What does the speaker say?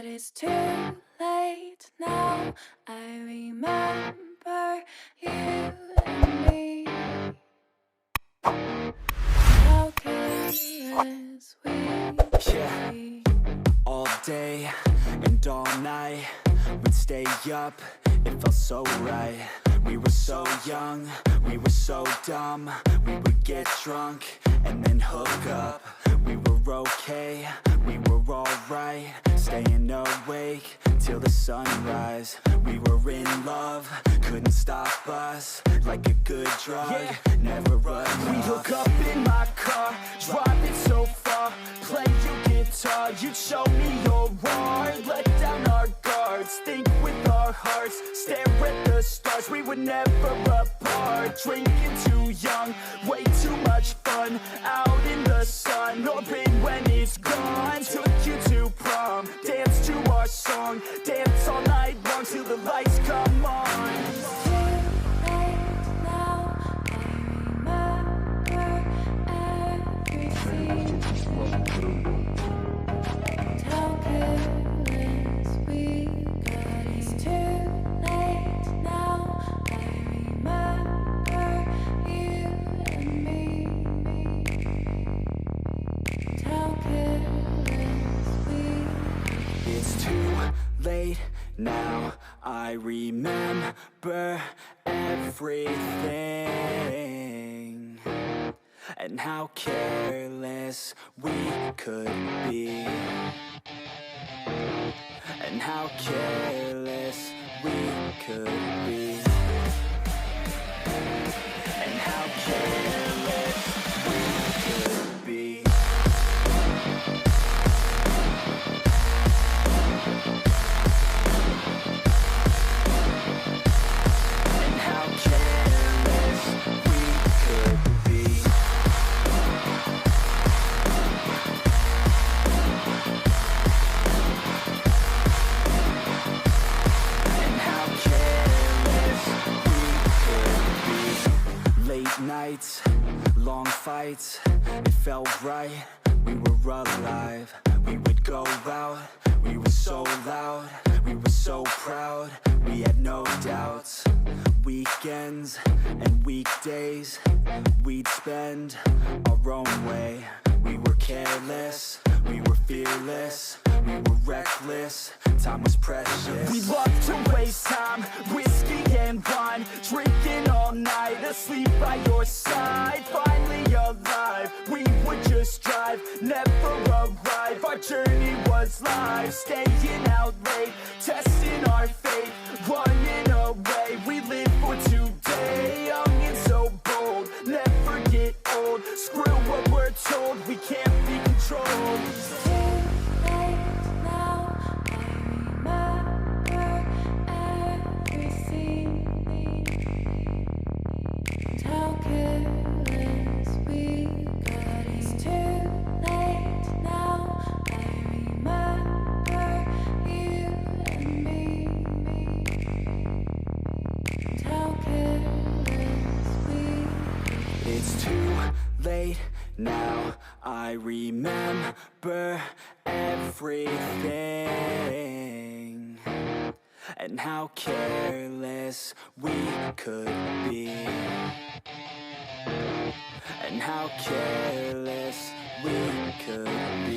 It's too late now. I remember you and me. How careless we be. All day and all night, we'd stay up, it felt so right. We were so young, we were so dumb. We would get drunk and then hook up. We were okay, we were alright, staying awake till the sunrise. We were in love, couldn't stop us, like a good drug, never enough. We hook up in my car, driving so far, play your guitar, you'd show me your art, let down our guards, think with our hearts, stare at the stars. We were never apart, drinking too young, way too much fun, out in the sun, open when it's gone. Took you to prom, dance to our song, dance all night long till the lights come on. It's too late now, I remember everything, and how careless we could be, and how careless we could be, and how careless we could be. Nights, long fights, it felt right, we were alive. We would go out, we were so loud, we were so proud, we had no doubts. Weekends and weekdays, we'd spend our own way. We were careless, we were fearless, we were reckless, time was precious. We loved to waste time, whiskey and wine, drinking all night, asleep by your side. Finally alive, we would just drive, never arrive. Our journey was live, staying out late, testing our fate, running away. We live for today, young and so bold, never get old. Screw what we're told, we can't be controlled. It's too late now, I remember everything, and how careless we could be, and how careless we could be.